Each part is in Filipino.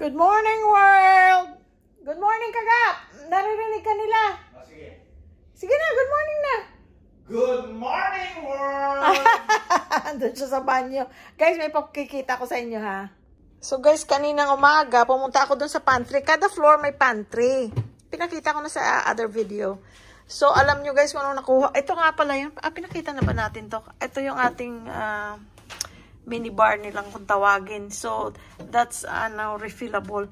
Good morning, world! Good morning, Kagap! Naririnig ka nila? Oh, sige. Sige na, good morning na! Good morning, world! Andun siya sa banyo. Guys, may pakikita ko sa inyo, ha? So, guys, kaninang umaga, pumunta ako dun sa pantry. Kada floor may pantry. Pinakita ko na sa other video. So, alam nyo, guys, kung ano nakuha. Ito nga pala yun. Pinakita na ba natin to? Ito yung ating minibar nilang kung tawagin. So, that's now refillable.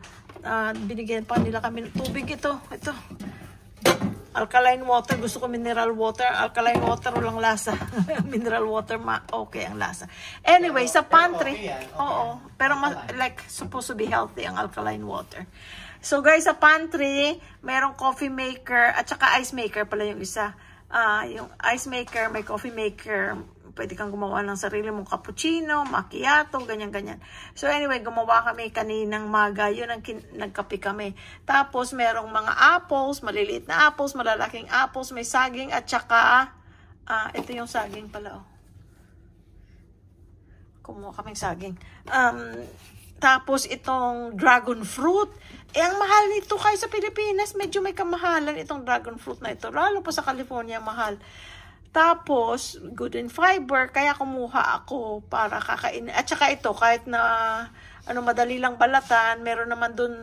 Binigyan pa nila kami ng tubig ito. Ito. Alkaline water. Gusto ko mineral water. Alkaline water, walang lasa. Mineral water, okay ang lasa. Anyway, sa pantry. Okay. Oo. Pero like, supposed to be healthy ang alkaline water. So, guys, sa pantry, merong coffee maker at saka ice maker pala yung isa. Yung ice maker, may coffee maker. Pwede kang gumawa ng sarili mong cappuccino, macchiato, ganyan-ganyan. So anyway, gumawa kami kaninang maga. Yun ang nagkape kami. Tapos merong mga apples, maliliit na apples, malalaking apples, may saging at saka, ito yung saging pala. Oh. Kumuha kaming saging. Tapos itong dragon fruit. Ang mahal nito kayo sa Pilipinas. Medyo may kamahalan itong dragon fruit na ito. Lalo pa sa California, mahal. Tapos, good in fiber, kaya kumuha ako para kakainin. At saka ito, kahit na madali lang balatan, meron naman dun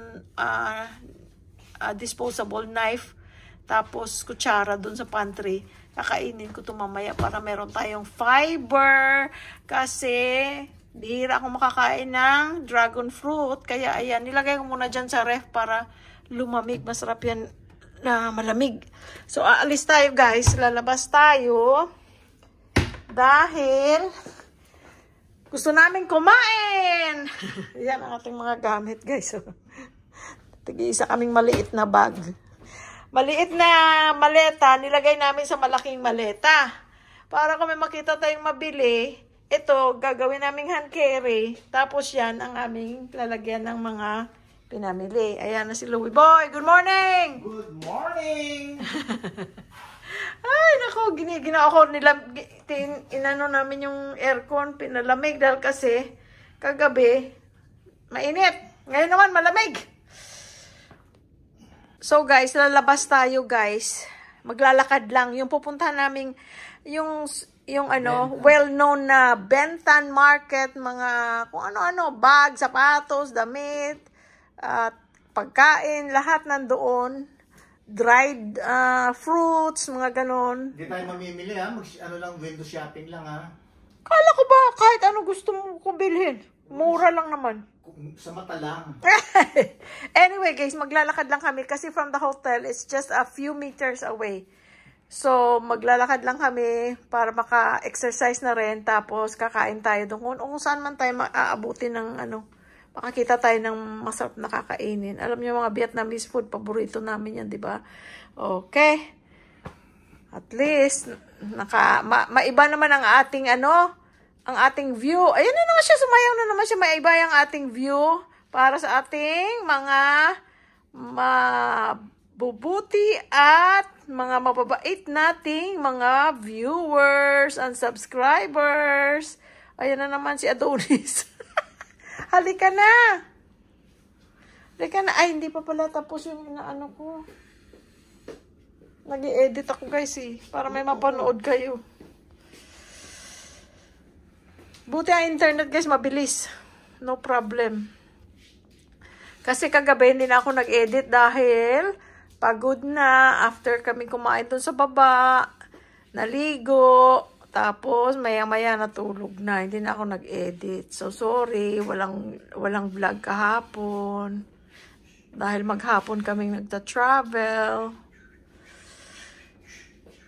disposable knife, tapos kutsara dun sa pantry. Kakainin ko ito mamaya para meron tayong fiber. Kasi, bihira akong makakain ng dragon fruit. Kaya, ayan, nilagay ko muna dyan sa ref para lumamig. Masarap yan na malamig. So, aalis tayo, guys. Lalabas tayo. Dahil gusto namin kumain. Yan ang ating mga gamit, guys. Tig-isa kaming maliit na bag. Maliit na maleta, nilagay namin sa malaking maleta. Para kung may makita tayong mabili, ito, gagawin naming hand carry. Tapos yan, ang aming lalagyan ng mga pinamili. Ayan na si Louie Boy. Good morning! Good morning! Ay, naku, ginawa ko nila, inano namin yung aircon, pinalamig dahil kasi kagabi, mainit. Ngayon naman, malamig. So guys, lalabas tayo guys. Maglalakad lang. Yung pupuntahan namin, yung well-known na Bentham Market, mga kung ano-ano, bag, sapatos, damit, at pagkain, lahat nandoon. Dried fruits, mga ganon. Hindi tayo mamimili ha. Window shopping lang ha. Kala ko ba kahit ano gusto mo kong bilhin? Mura lang naman. Sa mata lang. Anyway guys, maglalakad lang kami kasi from the hotel, it's just a few meters away. So, maglalakad lang kami para maka-exercise na rin. Tapos, kakain tayo doon. Kung saan man tayo maaabutin ng makakita tayo ng masarap na kakainin. Alam niyo mga Vietnamese food, paborito namin yan, di ba? Okay. At least, maiba naman ang ating, ang ating view. Ayun na naman siya, sumayaw na naman siya. Maiba yung ating view para sa ating mga mabubuti at mga mababait nating mga viewers and subscribers. Ayan na naman si Adonis. Halika na. Halika na. Ay, hindi pa pala tapos yung inaano ko. Nag-i-edit ako guys para may mapanood kayo. Buti ang internet guys, mabilis. No problem. Kasi kagabi hindi na ako nag-edit dahil pagod na. After kami kumain dun sa baba, naligo. Tapos, maya-maya natulog na. Hindi na ako nag-edit. So, sorry. Walang vlog kahapon. Dahil maghapon kaming nagta-travel.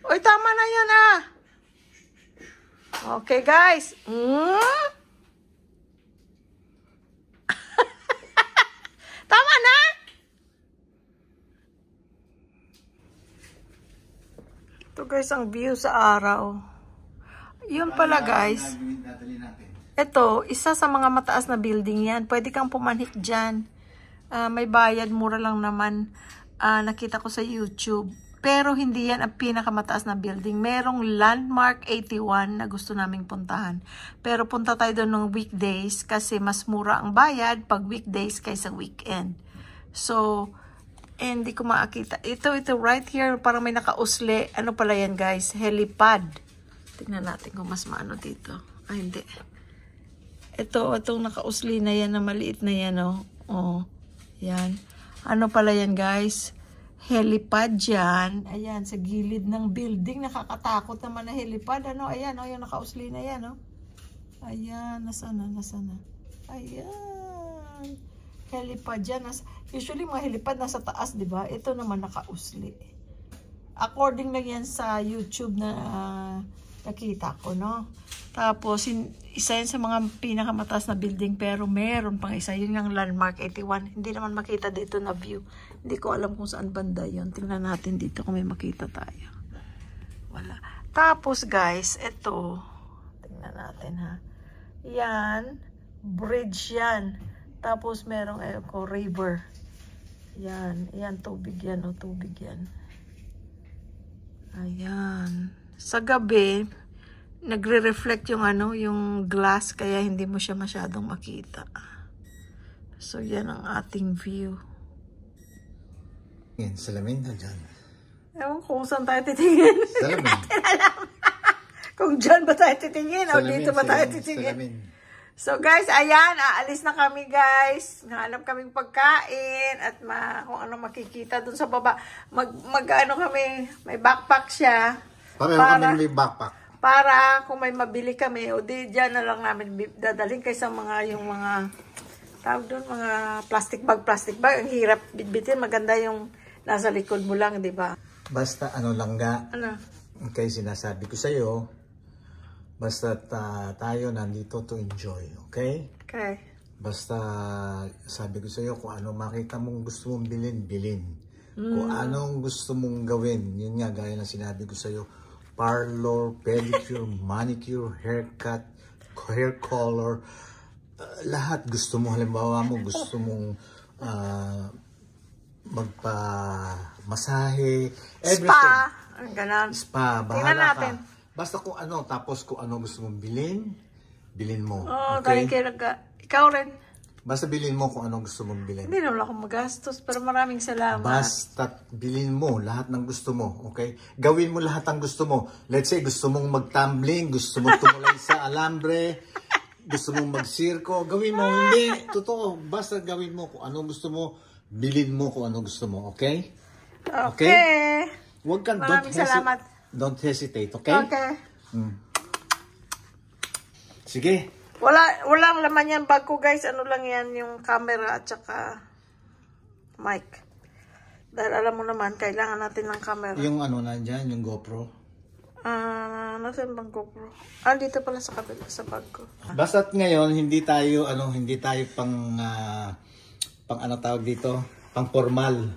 Uy, tama na yun Okay, guys. Tama na? Ito guys, ang view sa araw. Yun pala guys, ito, isa sa mga mataas na building yan. Pwede kang pumanhik dyan. May bayad, mura lang naman. Nakita ko sa YouTube. pero hindi yan ang pinakamataas na building. Merong Landmark 81 na gusto naming puntahan. Pero punta tayo doon ng weekdays kasi mas mura ang bayad pag weekdays kaysa weekend. So, hindi ko makakita. Ito right here, parang may nakausli. Ano pala yan guys? Helipad. Tingnan natin kung mas maano dito. Ay, hindi. Itong nakausli na yan, na maliit na yan, oh. Oh, yan. Ano pala yan, guys? Helipad yan. Ayan, sa gilid ng building. Nakakatakot naman na helipad. Ano, ayan, oh, yung nakausli na yan, oh. Ayan, nasana. Ayan. Helipad yan. Usually, mga helipad nasa taas, di ba? Ito naman nakausli. According lang yan sa YouTube na nakita ko, no? Tapos, isa yan sa mga pinakamataas na building, pero meron pang isa. Yun yung Landmark 81. Hindi naman makita dito na view. Hindi ko alam kung saan banda yun. Tingnan natin dito kung may makita tayo. Wala. Tapos, guys, ito. Tingnan natin, ha. Yan. Bridge yan. Tapos, merong Eco River. Yan. Yan, tubig yan. O, tubig yan. Ayan. Sa gabi, nagre-reflect yung yung glass, kaya hindi mo siya masyadong makita. So, yan ang ating view. Yan, salamin na dyan. Ewan kung saan tayo titingin. Salamin. Natin alam. Kung dyan ba tayo titingin o dito ba tayo titingin. Salamin. So, guys, ayan, aalis na kami, guys. Nahanap kaming pagkain at kung ano makikita dun sa baba. Mag-ano kami, may backpack siya. Pareho kami may backpack. Para kung may mabili kami, o di dyan na lang namin dadalhin kaysa yung mga tawag doon, mga plastic bag. Ang hirap bitbitin, maganda yung nasa likod mo lang, di ba? Basta ano lang nga. Ano? Okay, sinasabi ko sa'yo, basta tayo nandito to enjoy, okay? Okay. Basta sabi ko sa'yo, kung ano makita mong gusto mong bilhin. Kung anong gusto mong gawin, yun nga, gaya na sinabi ko sa'yo, parlor, pedicure, manicure, haircut, hair color, lahat gusto mo. Halimbawa mo, gusto mong magpa-masahe, everything. Spa, ganun. Spa, Tingnan bahala natin. ka. Basta kung ano, tapos kung ano gusto mong bilhin mo. Oh, okay? Ikaw rin. Basta bilhin mo kung ano gusto mong bilhin. Hindi naman ako magastos, pero maraming salamat. Basta bilhin mo lahat ng gusto mo, okay? Gawin mo lahat ng gusto mo. Let's say, gusto mong mag-tumbling, gusto mong tumulay sa alambre, gusto mong mag-circo, gawin mo. Hindi, totoo. Basta gawin mo kung ano gusto mo, bilhin mo kung ano gusto mo, okay? Okay. Huwag kang, maraming salamat. Don't hesitate, okay? Okay. Sige. Walang laman yan bag ko, guys. Ano lang yan, yung camera at saka mic. Dahil alam mo naman, kailangan natin ng camera. Yung ano nandyan, yung GoPro. Nasaan bang GoPro? Dito pala sa kabila, sa bag ko. Basta't ngayon, hindi tayo pang ano tawag dito, pang formal.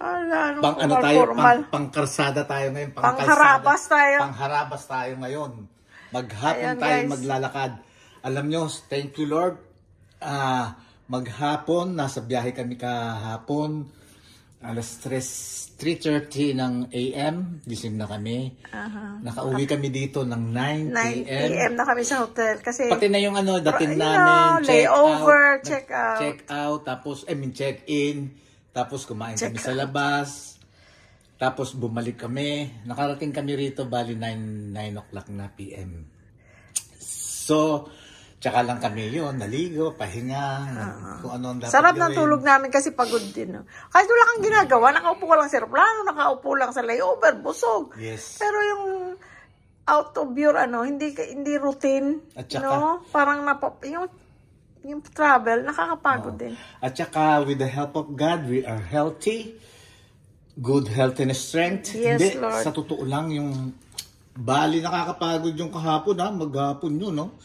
Pang ano tayo, pang karsada tayo ngayon. Pang harabas tayo. Pang harabas tayo ngayon. Maghapon tayo maglalakad. Alam nyo, thank you Lord. Maghapon, nasa biyahe kami kahapon. Alas 3:30 ng AM, gising na kami. Nakauwi kami dito ng 9 PM na kami sa hotel. Kasi pati na yung dating namin, layover, check out, tapos, check in, tapos kumain kami sa labas, tapos bumalik kami. Nakarating kami rito, bali 9 o'clock na PM. So, tsaka lang kami yun, naligo, pahinga, kung ano ang dapat sarap gawin. ng tulog namin kasi pagod din. No? Kahit wala kang ginagawa, nakaupo ka lang sa aeroplano, nakaupo lang sa layover, busog. Yes. Pero yung out of your, hindi routine, at saka, no? Parang yung travel, nakakapagod din. At saka, with the help of God, we are healthy, good health and strength. Yes, hindi, Lord. sa totoo lang, yung bali nakakapagod yung kahapon, maghapon yun, no?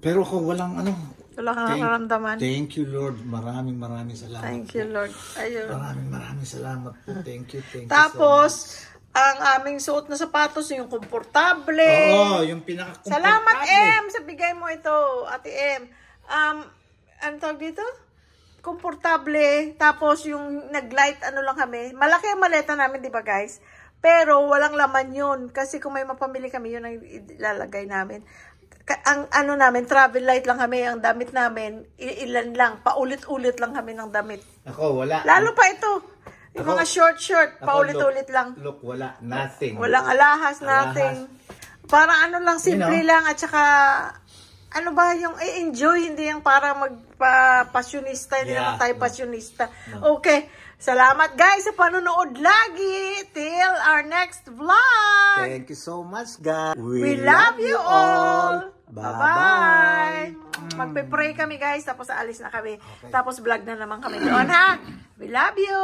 Pero kung walang wala kang nakaramdaman. Thank you, Lord. Maraming salamat. Thank you, Lord. Ayun. Maraming salamat po. Thank you. Tapos, ang aming suot na sapatos, yung komportable. Oo, yung pinaka-komportable. Salamat, M! Sa bigay mo ito, Ate M. Ano tawag dito? komportable. Tapos yung nag-light, ano lang kami. Malaki ang maleta namin, di ba guys? Pero walang laman yun. Kasi kung may mapamili kami, yun ang ilalagay namin. Ang ano namin, travel light lang kami. Ang damit namin, ilan lang. Paulit-ulit lang kami ng damit. Ako, wala. Lalo pa ito. Yung mga short, paulit-ulit lang. Look, wala. Nothing. Walang alahas, nothing. Parang ano lang, simple lang. At saka, ano ba yung enjoy, hindi yung para magpa-passionista. Hindi naman tayo passionista. Okay. Salamat guys sa panonood lagi. Till our next vlog. Thank you so much, guys. We love you all. Bye-bye. Magpe-pray kami guys. Tapos alis na kami. Okay. Tapos vlog na naman kami doon ha. We love you.